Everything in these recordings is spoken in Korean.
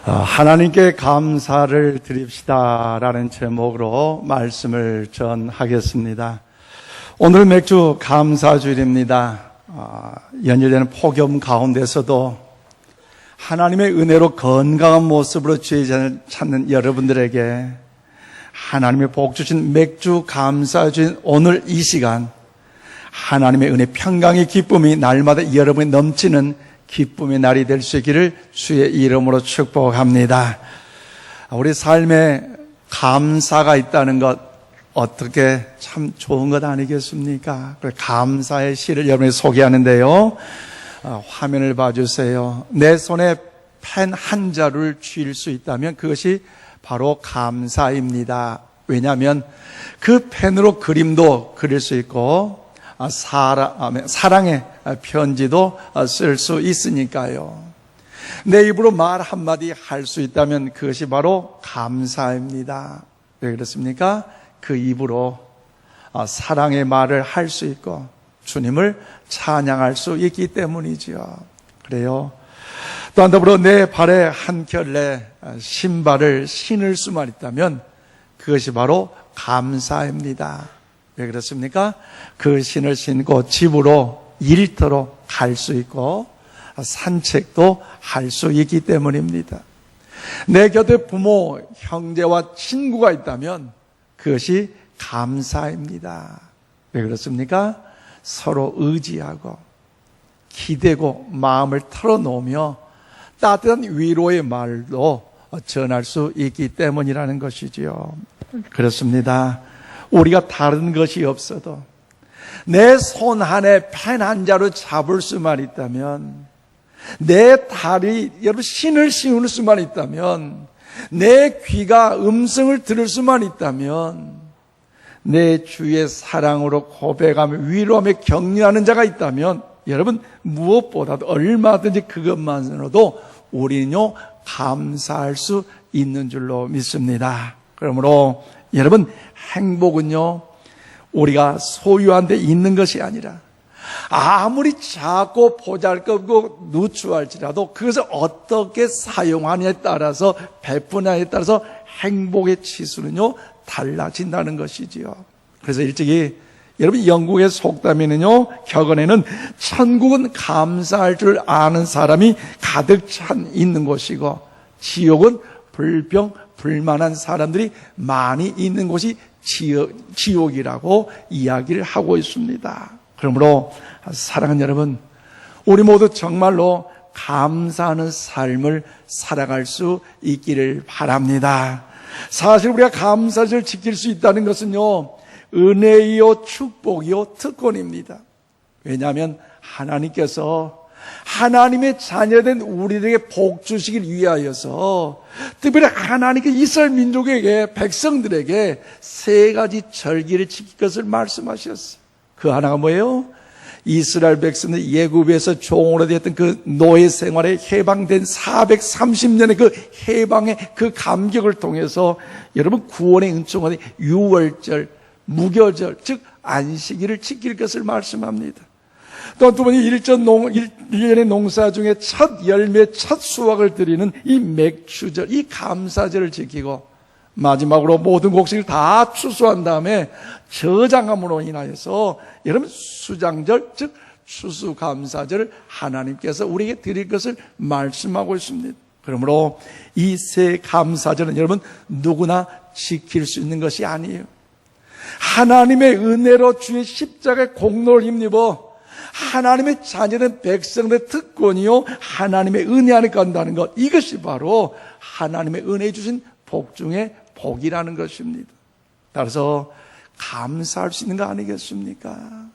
하나님께 감사를 드립시다라는 제목으로 말씀을 전하겠습니다. 오늘 맥주 감사주일입니다. 연일되는 폭염 가운데서도 하나님의 은혜로 건강한 모습으로 주의 잔을 찾는 여러분들에게 하나님의 복 주신 맥주 감사주일 오늘 이 시간 하나님의 은혜 평강의 기쁨이 날마다 여러분이 넘치는 기쁨의 날이 될 수 있기를 주의 이름으로 축복합니다. 우리 삶에 감사가 있다는 것 어떻게 참 좋은 것 아니겠습니까? 감사의 시를 여러분이 소개하는데요. 화면을 봐주세요. 내 손에 펜 한 자루를 쥘 수 있다면 그것이 바로 감사입니다. 왜냐하면 그 펜으로 그림도 그릴 수 있고 사랑의 편지도 쓸 수 있으니까요. 내 입으로 말 한마디 할 수 있다면 그것이 바로 감사입니다. 왜 그렇습니까? 그 입으로 사랑의 말을 할 수 있고 주님을 찬양할 수 있기 때문이지요. 그래요. 또한 더불어 내 발에 한 켤레 신발을 신을 수만 있다면 그것이 바로 감사입니다. 왜 그렇습니까? 그 신을 신고 집으로 일터로 갈 수 있고 산책도 할 수 있기 때문입니다. 내 곁에 부모, 형제와 친구가 있다면 그것이 감사입니다. 왜 그렇습니까? 서로 의지하고 기대고 마음을 털어놓으며 따뜻한 위로의 말도 전할 수 있기 때문이라는 것이지요. 그렇습니다. 우리가 다른 것이 없어도 내 손 안에 펜 한 자루 잡을 수만 있다면, 내 다리 여러분 신을 신을 수만 있다면, 내 귀가 음성을 들을 수만 있다면, 내 주의 사랑으로 고백하며 위로하며 격려하는 자가 있다면 여러분 무엇보다도 얼마든지 그것만으로도 우리는요 감사할 수 있는 줄로 믿습니다. 그러므로 여러분 행복은요 우리가 소유한 데 있는 것이 아니라 아무리 작고 보잘것없고 누추할지라도 그것을 어떻게 사용하냐에 따라서 베푸냐에 따라서 행복의 치수는요 달라진다는 것이지요. 그래서 일찍이 여러분 영국의 속담에는요 격언에는 천국은 감사할 줄 아는 사람이 가득 찬 있는 곳이고 지옥은 불평 불만한 사람들이 많이 있는 곳이 지옥이라고 이야기를 하고 있습니다. 그러므로 사랑하는 여러분, 우리 모두 정말로 감사하는 삶을 살아갈 수 있기를 바랍니다. 사실 우리가 감사절을 지킬 수 있다는 것은요 은혜이요 축복이요 특권입니다. 왜냐하면 하나님께서 하나님의 자녀된 우리에게 복 주시길 위하여서 특별히 하나님께 이스라엘 민족에게 백성들에게 세 가지 절기를 지킬 것을 말씀하셨어요. 그 하나가 뭐예요? 이스라엘 백성들 예굽에서 종으로 되었던 그 노예 생활에 해방된 430년의 그 해방의 그 감격을 통해서 여러분 구원의 은총을 유월절, 무교절 즉 안식일을 지킬 것을 말씀합니다. 또 두 번째 1년의 농사 중에 첫 열매, 첫 수확을 드리는 이 맥추절, 이 감사절을 지키고 마지막으로 모든 곡식을 다 추수한 다음에 저장함으로 인하여서 여러분 수장절 즉 추수감사절을 하나님께서 우리에게 드릴 것을 말씀하고 있습니다. 그러므로 이 세 감사절은 여러분 누구나 지킬 수 있는 것이 아니에요. 하나님의 은혜로 주의 십자가의 공로를 힘입어 하나님의 자녀된 백성들의 특권이요 하나님의 은혜 안에 간다는 것, 이것이 바로 하나님의 은혜 주신 복 중에 복이라는 것입니다. 따라서 감사할 수 있는 거 아니겠습니까?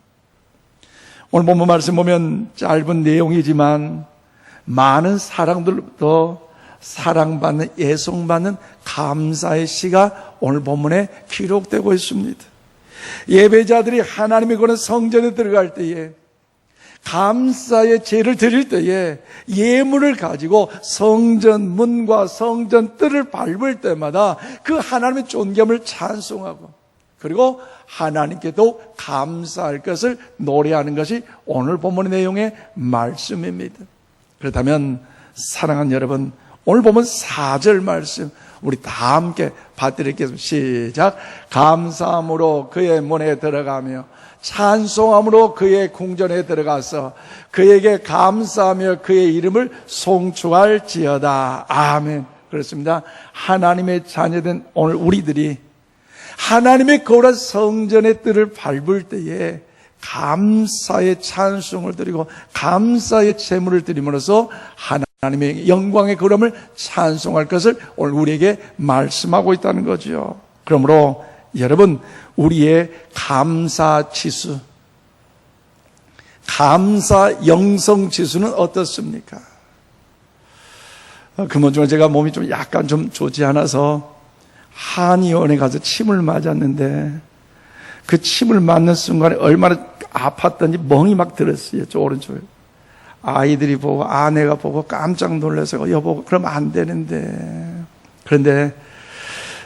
오늘 본문 말씀 보면 짧은 내용이지만 많은 사람들부터 사랑받는, 애송받는 감사의 시가 오늘 본문에 기록되고 있습니다. 예배자들이 하나님의 거는 성전에 들어갈 때에 감사의 제를 드릴 때에 예물을 가지고 성전 문과 성전 뜰을 밟을 때마다 그 하나님의 존귀함을 찬송하고 그리고 하나님께도 감사할 것을 노래하는 것이 오늘 본문의 내용의 말씀입니다. 그렇다면 사랑하는 여러분, 오늘 보면 4절 말씀 우리 다 함께 받들겠습니다. 시작. 감사함으로 그의 문에 들어가며 찬송함으로 그의 궁전에 들어가서 그에게 감사하며 그의 이름을 송축할지어다. 아멘. 그렇습니다. 하나님의 자녀된 오늘 우리들이 하나님의 거룩한 성전의 뜰을 밟을 때에 감사의 찬송을 드리고 감사의 제물을 드림으로써 하나님의 영광의 그름을 찬송할 것을 오늘 우리에게 말씀하고 있다는 거죠. 그러므로 여러분, 우리의 감사 지수, 감사 영성 지수는 어떻습니까? 근본 중에 제가 몸이 좀 약간 좀 좋지 않아서 한의원에 가서 침을 맞았는데 그 침을 맞는 순간에 얼마나 아팠던지 멍이 막 들었어요. 저 오른쪽에. 아이들이 보고 아내가 보고 깜짝 놀라서 여보 그러면 안 되는데. 그런데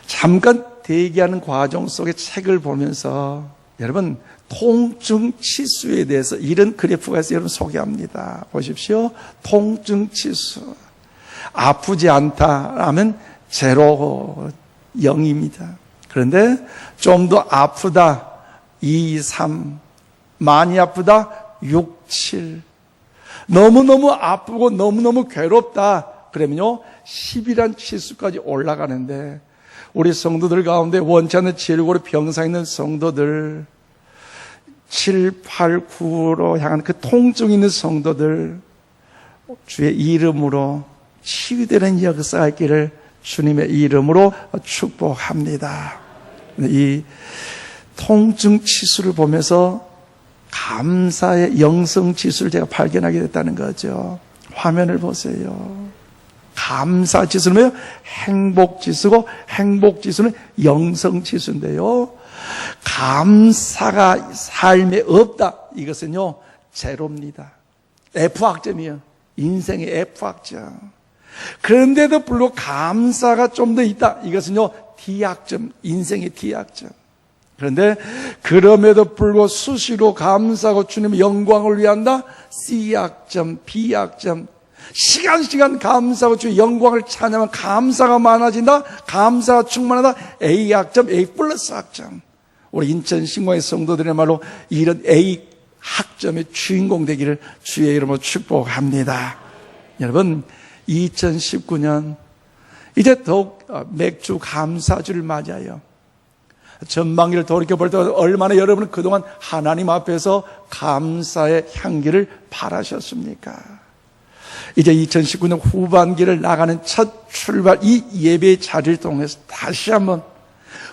잠깐 대기하는 과정 속에 책을 보면서 여러분 통증 치수에 대해서 이런 그래프가 있어서 여러분 소개합니다. 보십시오. 통증 치수. 아프지 않다라면 0, 0입니다. 그런데 좀 더 아프다 2, 3, 많이 아프다 6, 7. 너무너무 아프고 너무너무 괴롭다 그러면요 10이란 치수까지 올라가는데 우리 성도들 가운데 원치 않는 질고로 병상 있는 성도들 7, 8, 9로 향한 그 통증 있는 성도들 주의 이름으로 치유되는 역사가 있기를 주님의 이름으로 축복합니다. 이 통증 치수를 보면서 감사의 영성 지수를 제가 발견하게 됐다는 거죠. 화면을 보세요. 감사 지수는 행복 지수고 행복 지수는 영성 지수인데요. 감사가 삶에 없다. 이것은요, 제로입니다. F학점이요. 인생의 F학점. 그런데도 불구하고 감사가 좀 더 있다. 이것은요, D학점. 인생의 D학점. 그런데 그럼에도 불구하고 수시로 감사하고 주님의 영광을 위한다. C학점, B학점. 시간 감사하고 주의 영광을 찬양하면 감사가 많아진다. 감사가 충만하다. A학점, A 플러스 학점. 우리 인천 신광의 성도들의 말로 이런 A 학점의 주인공 되기를 주의 이름으로 축복합니다. 여러분 2019년 이제 더욱 맥주 감사주를 맞아요. 전반기를 돌이켜볼 때 얼마나 여러분은 그동안 하나님 앞에서 감사의 향기를 바라셨습니까? 이제 2019년 후반기를 나가는 첫 출발 이 예배의 자리를 통해서 다시 한번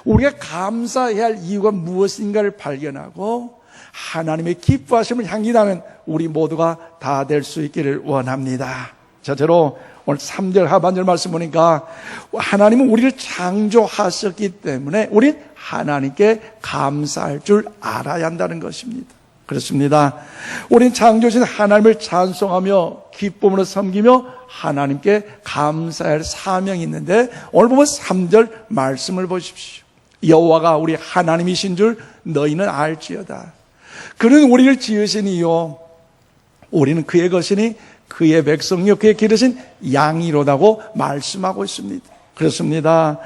우리가 감사해야 할 이유가 무엇인가를 발견하고 하나님의 기뻐하심을 향기하는 우리 모두가 다 될 수 있기를 원합니다. 저로 오늘 3절 하반절 말씀 보니까 하나님은 우리를 창조하셨기 때문에 우린 하나님께 감사할 줄 알아야 한다는 것입니다. 그렇습니다. 우린 창조신 하나님을 찬송하며 기쁨으로 섬기며 하나님께 감사할 사명이 있는데 오늘 보면 3절 말씀을 보십시오. 여호와가 우리 하나님이신 줄 너희는 알지어다. 그는 우리를 지으시니요 우리는 그의 것이니 그의 백성이요 그의 기르신 양이로다고 말씀하고 있습니다. 그렇습니다.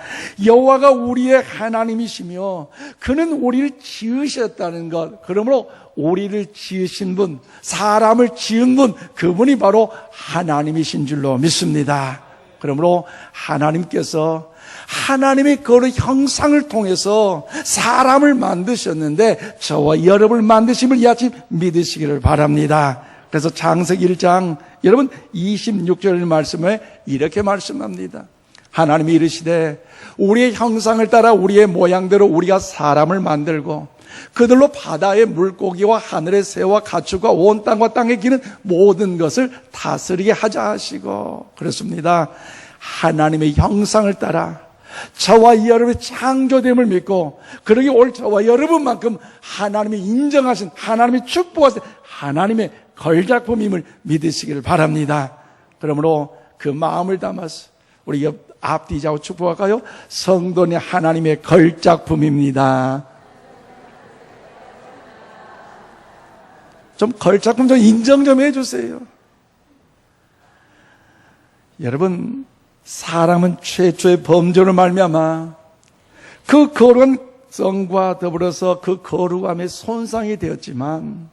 여호와가 우리의 하나님이시며 그는 우리를 지으셨다는 것. 그러므로 우리를 지으신 분, 사람을 지은 분, 그분이 바로 하나님이신 줄로 믿습니다. 그러므로 하나님께서 하나님의 거룩 형상을 통해서 사람을 만드셨는데 저와 여러분을 만드심을 이 아침 믿으시기를 바랍니다. 그래서 창세기 1장 여러분 26절 말씀에 이렇게 말씀합니다. 하나님이 이르시되 우리의 형상을 따라 우리의 모양대로 우리가 사람을 만들고 그들로 바다의 물고기와 하늘의 새와 가축과 온 땅과 땅에 기는 모든 것을 다스리게 하자 하시고 그렇습니다. 하나님의 형상을 따라 저와 여러분의 창조됨을 믿고 그러기 올 저와 여러분만큼 하나님이 인정하신 하나님이 축복하신 하나님의 걸작품임을 믿으시기를 바랍니다. 그러므로 그 마음을 담아서 우리 앞뒤자고 축복할까요? 성도는 하나님의 걸작품입니다. 좀 걸작품 좀 인정 좀 해주세요. 여러분 사람은 최초의 범죄로 말미암아 그 거룩한 성과 더불어서 그 거룩함에 손상이 되었지만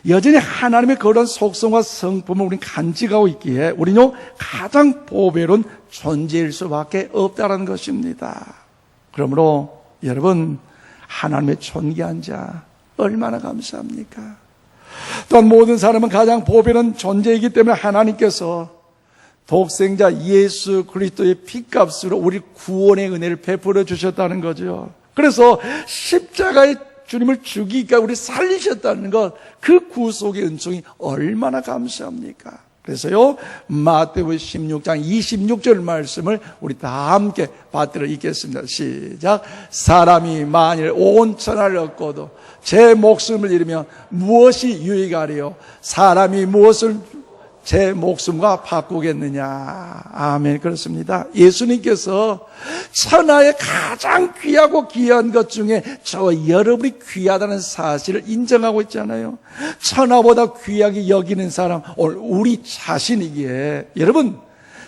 여전히 하나님의 거룩한 속성과 성품을 우리는 간직하고 있기에 우리는 가장 보배로운 존재일 수밖에 없다는 것입니다. 그러므로 여러분, 하나님의 존귀한 자 얼마나 감사합니까? 또한 모든 사람은 가장 보배로운 존재이기 때문에 하나님께서 독생자 예수 그리스도의 피값으로 우리 구원의 은혜를 베풀어 주셨다는 거죠. 그래서 십자가의 주님을 죽이니까 우리 살리셨다는 것, 그 구속의 은총이 얼마나 감사합니까? 그래서요, 마태복음 16장 26절 말씀을 우리 다 함께 받들어 읽겠습니다. 시작. 사람이 만일 온 천하를 얻고도 제 목숨을 잃으면 무엇이 유익하리요? 사람이 무엇을 제 목숨과 바꾸겠느냐. 아멘. 그렇습니다. 예수님께서 천하에 가장 귀하고 귀한 것 중에 저 여러분이 귀하다는 사실을 인정하고 있잖아요. 천하보다 귀하게 여기는 사람 오늘 우리 자신이기에 여러분,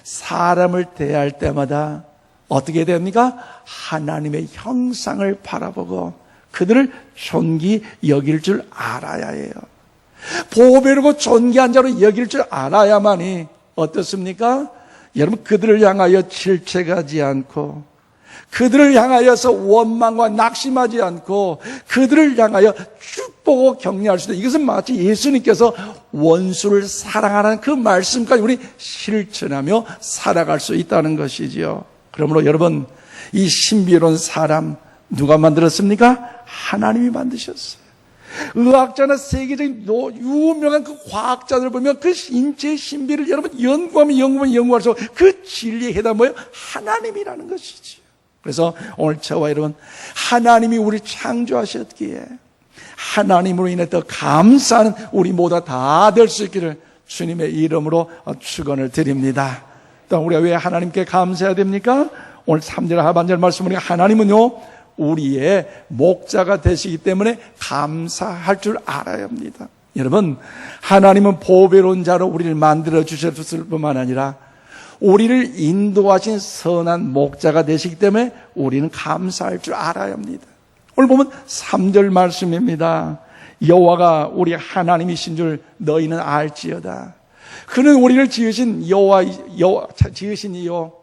사람을 대할 때마다 어떻게 됩니까? 하나님의 형상을 바라보고 그들을 존귀 여길 줄 알아야 해요. 보배롭고 존귀한 자로 여길 줄 알아야만이 어떻습니까? 여러분, 그들을 향하여 질책하지 않고 그들을 향하여서 원망과 낙심하지 않고 그들을 향하여 축복하고 격려할 수도, 이것은 마치 예수님께서 원수를 사랑하라는 그 말씀까지 우리 실천하며 살아갈 수 있다는 것이지요. 그러므로 여러분, 이 신비로운 사람 누가 만들었습니까? 하나님이 만드셨어요. 의학자나 세계적인 유명한 그 과학자들 보면 그 인체의 신비를 여러분 연구하면 연구할수록 그 진리의 해답은 뭐예요? 하나님이라는 것이지. 그래서 오늘 저와 여러분, 하나님이 우리를 창조하셨기에 하나님으로 인해 더 감사하는 우리 모두 다 될 수 있기를 주님의 이름으로 축원을 드립니다. 또 우리가 왜 하나님께 감사해야 됩니까? 오늘 3절 하반절 말씀을 하나님은요, 우리의 목자가 되시기 때문에 감사할 줄 알아야 합니다. 여러분, 하나님은 보배로운 자로 우리를 만들어 주셨을 뿐만 아니라 우리를 인도하신 선한 목자가 되시기 때문에 우리는 감사할 줄 알아야 합니다. 오늘 보면 3절 말씀입니다. 여호와가 우리 하나님이신 줄 너희는 알지어다. 그는 우리를 지으신 여호와 지으신 이요,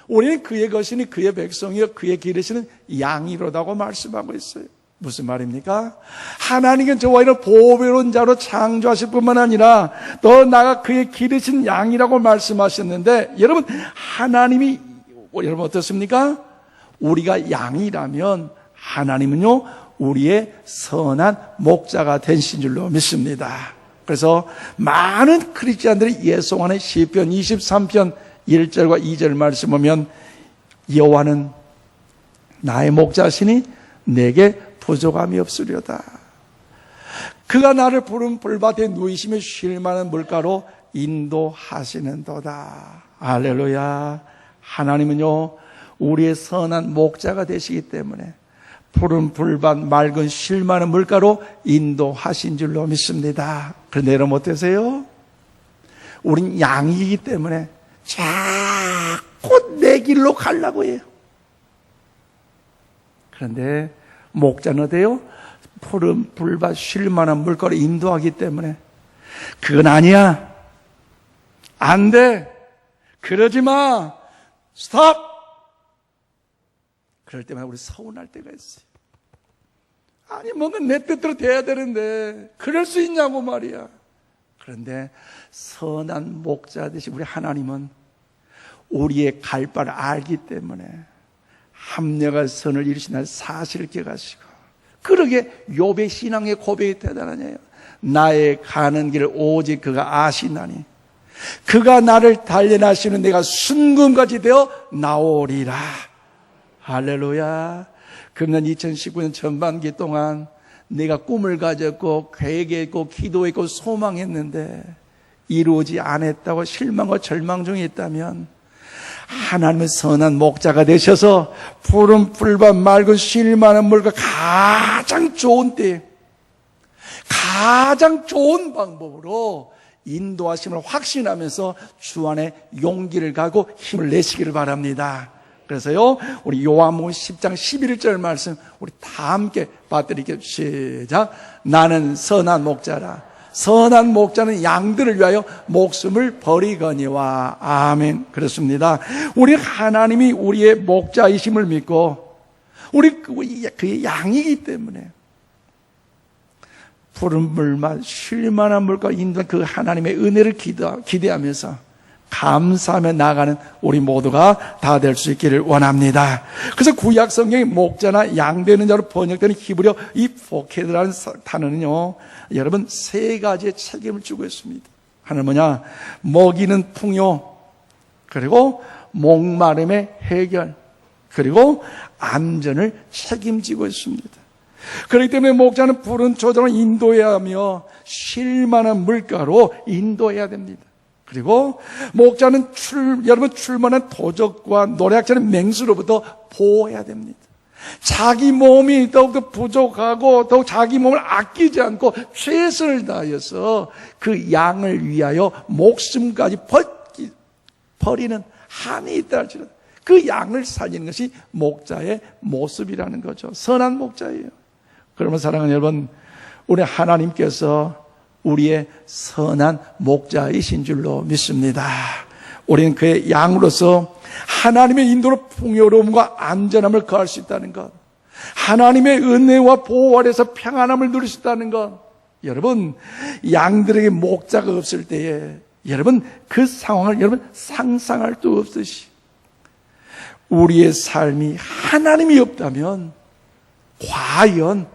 우리는 그의 것이니 그의 백성이요 그의 기르시는 양이로다고 말씀하고 있어요. 무슨 말입니까? 하나님은 저와 이런 보배로운 자로 창조하실 뿐만 아니라 더 나아가 그의 기르신 양이라고 말씀하셨는데, 여러분, 하나님이 여러분 어떻습니까? 우리가 양이라면 하나님은요 우리의 선한 목자가 되신 줄로 믿습니다. 그래서 많은 크리스찬들이 예송하는 시편 23편 1절과 2절 말씀 보면 여호와는 나의 목자시니 내게 부족함이 없으려다. 그가 나를 푸른 풀밭에 누이시며 쉴 만한 물가로 인도하시는도다. 할렐루야. 하나님은요 우리의 선한 목자가 되시기 때문에 푸른 풀밭 맑은 쉴 만한 물가로 인도하신 줄로 믿습니다. 그런데 여러분 어떠세요? 우린 양이기 때문에 자꾸 내 길로 가려고 해요. 그런데 목자는 어때요? 푸른 풀밭 쉴 만한 물가로 인도하기 때문에 그건 아니야, 안 돼, 그러지 마, 스톱. 그럴 때마다 우리 서운할 때가 있어요. 아니 뭔가 내 뜻대로 돼야 되는데 그럴 수 있냐고 말이야. 그런데 선한 목자 되신 우리 하나님은 우리의 갈 바를 알기 때문에 합력할 선을 이루시는 사실을 기억하시고, 그러게 욥의 신앙의 고백이 대단하네요. 나의 가는 길을 오직 그가 아시나니 그가 나를 단련하시는 내가 순금같이 되어 나오리라. 할렐루야. 금년 2019년 전반기 동안 내가 꿈을 가졌고 계획했고 기도했고 소망했는데 이루어지지 않았다고 실망과 절망 중에 있다면 하나님의 선한 목자가 되셔서 푸른 풀밭 맑은 쉴 만한 물과 가장 좋은 때, 가장 좋은 방법으로 인도하심을 확신하면서 주 안에 용기를 가고 힘을 내시기를 바랍니다. 그래서요, 우리 요한복음 10장 11절 말씀 우리 다 함께 받들이게 시작. 나는 선한 목자라. 선한 목자는 양들을 위하여 목숨을 버리거니와. 아멘. 그렇습니다. 우리 하나님이 우리의 목자이심을 믿고 우리 그의 양이기 때문에 푸른 물만 쉴 만한 물과 인도한 그 하나님의 은혜를 기대하면서 감사하며 나아가는 우리 모두가 다 될 수 있기를 원합니다. 그래서 구약 성경의 목자나 양 되는 자로 번역되는 히브리어 이 포케드라는 단어는요, 여러분 세 가지의 책임을 지고 있습니다. 하나는 뭐냐? 먹이는 풍요, 그리고 목마름의 해결, 그리고 안전을 책임지고 있습니다. 그렇기 때문에 목자는 푸른 초장을 인도해야 하며 쉴 만한 물가로 인도해야 됩니다. 그리고 목자는 여러분 출만한 도적과 노략자는 맹수로부터 보호해야 됩니다. 자기 몸이 더욱더 부족하고 더욱 자기 몸을 아끼지 않고 최선을 다해서 그 양을 위하여 목숨까지 버리는 한이 있다 할지라도 그 양을 살리는 것이 목자의 모습이라는 거죠. 선한 목자예요. 그러면 사랑하는 여러분, 우리 하나님께서 우리의 선한 목자이신 줄로 믿습니다. 우리는 그의 양으로서 하나님의 인도로 풍요로움과 안전함을 거할 수 있다는 것, 하나님의 은혜와 보호 아래서 평안함을 누릴 수 있다는 것. 여러분, 양들에게 목자가 없을 때에 여러분 그 상황을 여러분 상상할 수 없듯이 우리의 삶이 하나님이 없다면 과연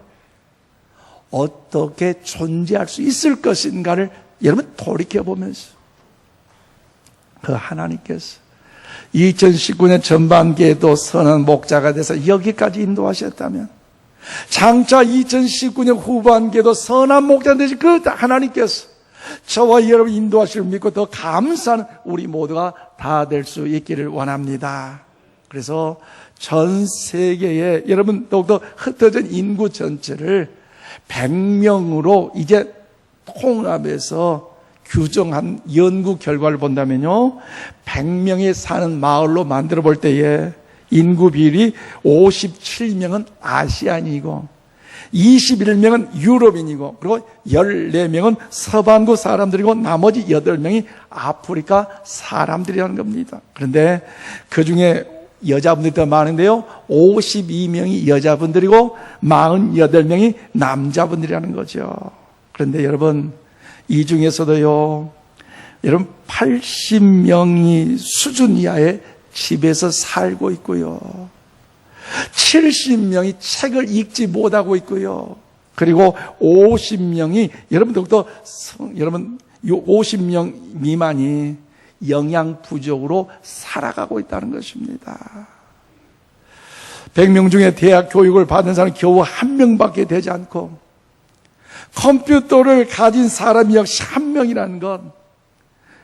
어떻게 존재할 수 있을 것인가를 여러분 돌이켜보면서 그 하나님께서 2019년 전반기에도 선한 목자가 돼서 여기까지 인도하셨다면 장차 2019년 후반기에도 선한 목자 되신 그 하나님께서 저와 여러분 인도하시를 믿고 더 감사하는 우리 모두가 다 될 수 있기를 원합니다. 그래서 전 세계에 여러분 더욱더 흩어진 인구 전체를 100명으로 이제 통합해서 규정한 연구 결과를 본다면요, 100명이 사는 마을로 만들어 볼 때에 인구 비율이 57명은 아시안이고 21명은 유럽인이고 그리고 14명은 서반구 사람들이고 나머지 8명이 아프리카 사람들이라는 겁니다. 그런데 그 중에 여자분들이 더 많은데요, 52명이 여자분들이고 48명이 남자분들이라는 거죠. 그런데 여러분, 이 중에서도요, 여러분 80명이 수준 이하의 집에서 살고 있고요, 70명이 책을 읽지 못하고 있고요, 그리고 50명이 여러분 더욱더 여러분 50명 미만이 영양 부족으로 살아가고 있다는 것입니다. 100명 중에 대학 교육을 받은 사람은 겨우 1명밖에 되지 않고 컴퓨터를 가진 사람이 역시 1명이라는 것,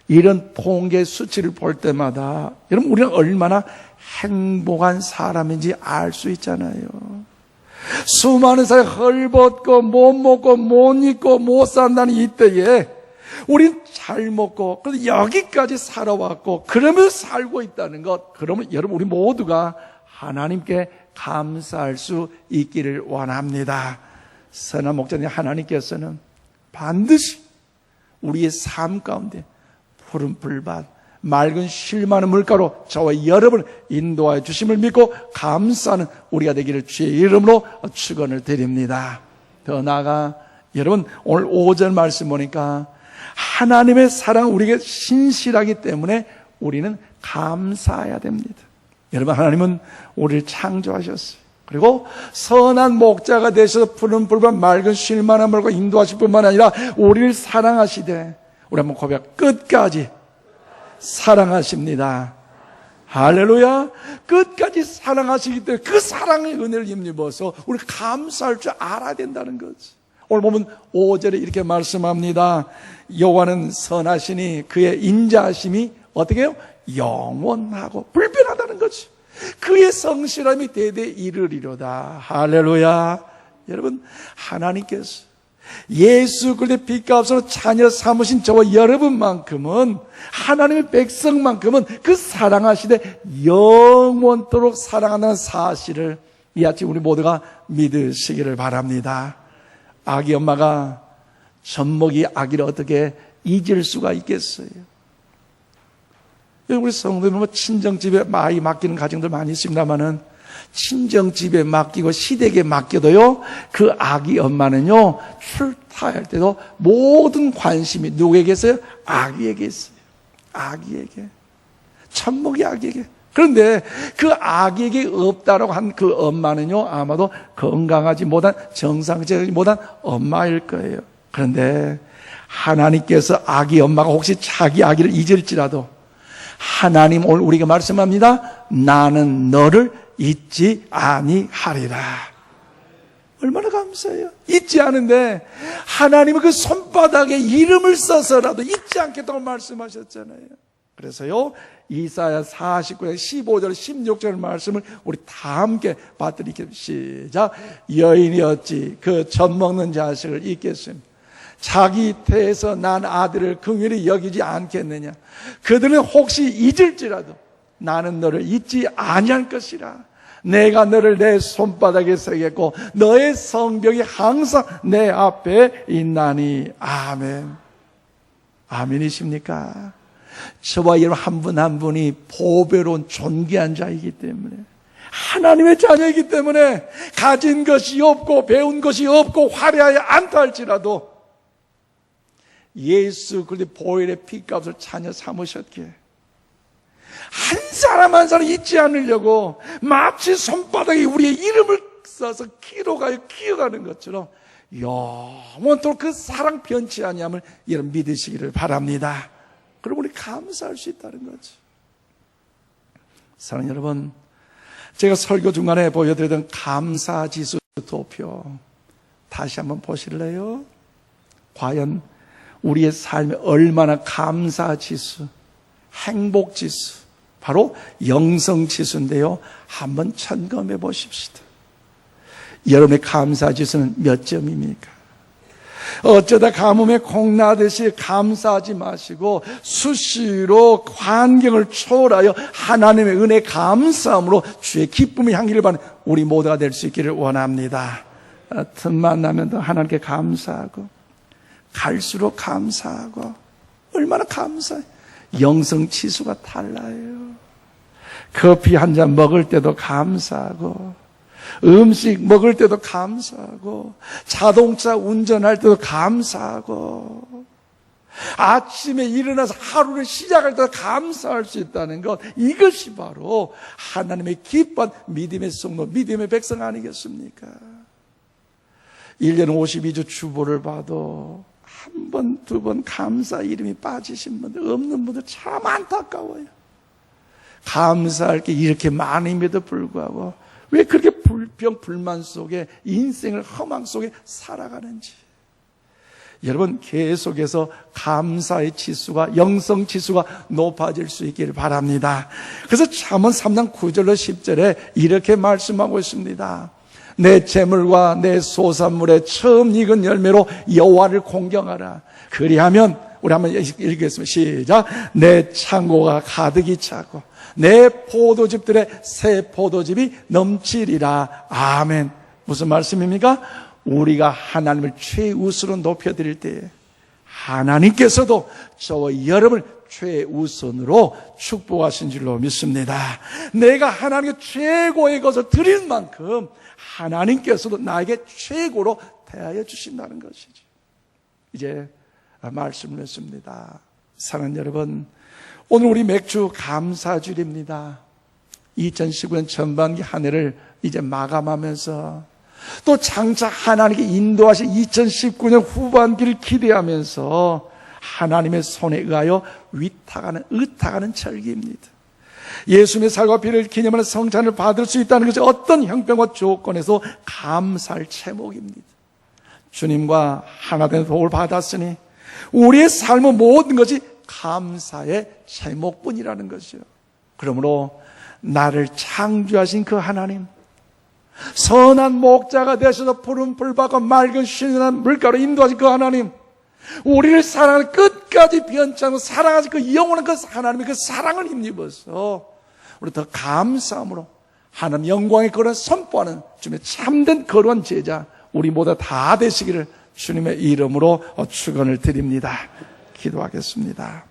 이런 통계 수치를 볼 때마다 여러분 우리는 얼마나 행복한 사람인지 알 수 있잖아요. 수많은 사람이 헐벗고 못 먹고 못 입고 못 산다는 이때에 우린 잘 먹고 그래서 여기까지 살아왔고 그러면서 살고 있다는 것, 그러면 여러분 우리 모두가 하나님께 감사할 수 있기를 원합니다. 선한 목자님 하나님께서는 반드시 우리의 삶 가운데 푸른 풀밭, 맑은 쉴 만한 물가로 저와 여러분을 인도하여 주심을 믿고 감사하는 우리가 되기를 주의 이름으로 축원을 드립니다. 더 나아가 여러분 오늘 5절 말씀 보니까 하나님의 사랑은 우리에게 신실하기 때문에 우리는 감사해야 됩니다. 여러분, 하나님은 우리를 창조하셨어요. 그리고 선한 목자가 되셔서 푸른 풀과 맑은 쉴 만한 물과 인도하실 뿐만 아니라 우리를 사랑하시되, 우리 한번 고백, 끝까지 사랑하십니다. 할렐루야. 끝까지 사랑하시기 때문에 그 사랑의 은혜를 힘입어서 우리 감사할 줄 알아야 된다는 거지. 오늘 보면 5절에 이렇게 말씀합니다. 여호와는 선하시니 그의 인자하심이 어떻게 해요? 영원하고 불변하다는 거지. 그의 성실함이 대대 이르리로다. 할렐루야. 여러분, 하나님께서 예수 그리스도의 피값으로 자녀 삼으신 저와 여러분만큼은, 하나님의 백성만큼은 그 사랑하시되 영원토록 사랑한다는 사실을 이 아침 우리 모두가 믿으시기를 바랍니다. 아기 엄마가 젖먹이 아기를 어떻게 잊을 수가 있겠어요? 우리 성도님은 친정집에 아이 맡기는 가정들 많이 있습니다만은, 친정집에 맡기고 시댁에 맡겨도요, 그 아기 엄마는요, 출타할 때도 모든 관심이 누구에게 있어요? 아기에게 있어요. 아기에게. 젖먹이 아기에게. 그런데 그 아기에게 없다라고 한 그 엄마는요, 아마도 건강하지 못한, 정상적이지 못한 엄마일 거예요. 그런데 하나님께서 아기 엄마가 혹시 자기 아기를 잊을지라도, 하나님 오늘 우리가 말씀합니다. 나는 너를 잊지 아니하리라. 얼마나 감사해요. 잊지 않은데 하나님은 그 손바닥에 이름을 써서라도 잊지 않겠다고 말씀하셨잖아요. 그래서요, 이사야 49장 15절 16절 말씀을 우리 다 함께 받들이겠습니다. 시작. 여인이 어찌 그 젖먹는 자식을 잊겠습니까? 자기 태에서 난 아들을 긍휼히 여기지 않겠느냐. 그들은 혹시 잊을지라도 나는 너를 잊지 아니할 것이라. 내가 너를 내 손바닥에 새겼고 너의 성벽이 항상 내 앞에 있나니. 아멘. 아멘이십니까? 저와 여러분 한 분 한 분이 보배로운 존귀한 자이기 때문에, 하나님의 자녀이기 때문에 가진 것이 없고 배운 것이 없고 화려하지 않다 할지라도 예수 그리스도의 보혈의 피값을 자녀 삼으셨기에 한 사람 한 사람 잊지 않으려고 마치 손바닥에 우리의 이름을 써서 기어가는 것처럼 영원토록 그 사랑 변치 아니함을 여러분 믿으시기를 바랍니다. 그럼 우리 감사할 수 있다는 거죠. 사랑하는 여러분, 제가 설교 중간에 보여드렸던 감사지수 도표 다시 한번 보실래요? 과연 우리의 삶에 얼마나 감사지수, 행복지수, 바로 영성지수인데요. 한번 점검해 보십시다. 여러분의 감사지수는 몇 점입니까? 어쩌다 가뭄에 콩나듯이 감사하지 마시고 수시로 환경을 초월하여 하나님의 은혜 감사함으로 주의 기쁨의 향기를 받는 우리 모두가 될 수 있기를 원합니다. 틈만 나면 더 하나님께 감사하고, 갈수록 감사하고, 얼마나 감사해요. 영성지수가 달라요. 커피 한 잔 먹을 때도 감사하고, 음식 먹을 때도 감사하고, 자동차 운전할 때도 감사하고, 아침에 일어나서 하루를 시작할 때도 감사할 수 있다는 것, 이것이 바로 하나님의 기뻐한 믿음의 성도, 믿음의 백성 아니겠습니까? 1년 52주 주보를 봐도 한 번, 두 번 감사 이름이 빠지신 분들, 없는 분들 참 안타까워요. 감사할 게 이렇게 많음에도 불구하고 왜 그렇게 불평, 불만 속에 인생을 허망 속에 살아가는지. 여러분 계속해서 감사의 지수가, 영성 지수가 높아질 수 있기를 바랍니다. 그래서 잠언 3장 9절로 10절에 이렇게 말씀하고 있습니다. 내 재물과 내 소산물의 처음 익은 열매로 여호와를 공경하라. 그리하면, 우리 한번 읽겠습니다. 시작. 내 창고가 가득히 차고 내 포도즙들의 새 포도즙이 넘치리라. 아멘. 무슨 말씀입니까? 우리가 하나님을 최우선으로 높여드릴 때에 하나님께서도 저와 여러분을 최우선으로 축복하신 줄로 믿습니다. 내가 하나님께 최고의 것을 드릴 만큼 하나님께서도 나에게 최고로 대하여 주신다는 것이죠. 이제 말씀을 했습니다. 사랑하는 여러분, 오늘 우리 맥주 감사주일입니다. 2019년 전반기 한 해를 이제 마감하면서 또 장차 하나님께 인도하신 2019년 후반기를 기대하면서 하나님의 손에 의하여 의탁하는 절기입니다. 예수님의 살과 피를 기념하는 성찬을 받을 수 있다는 것이 어떤 형편과 조건에서 감사할 제목입니다. 주님과 하나된 도움을 받았으니 우리의 삶의 모든 것이 감사의 제목뿐이라는 것이요. 그러므로 나를 창조하신 그 하나님, 선한 목자가 되셔서 푸른 풀밭과 맑은 신선한 물가로 인도하신 그 하나님, 우리를 사랑하는 끝까지 변치 않고 사랑하신 그 영원한 그 하나님의 그 사랑을 힘입어서 우리 더 감사함으로 하나님 영광의 거룩을 선포하는 주님의 참된 거룩한 제자 우리 모두 다 되시기를 주님의 이름으로 축원을 드립니다. 기도하겠습니다.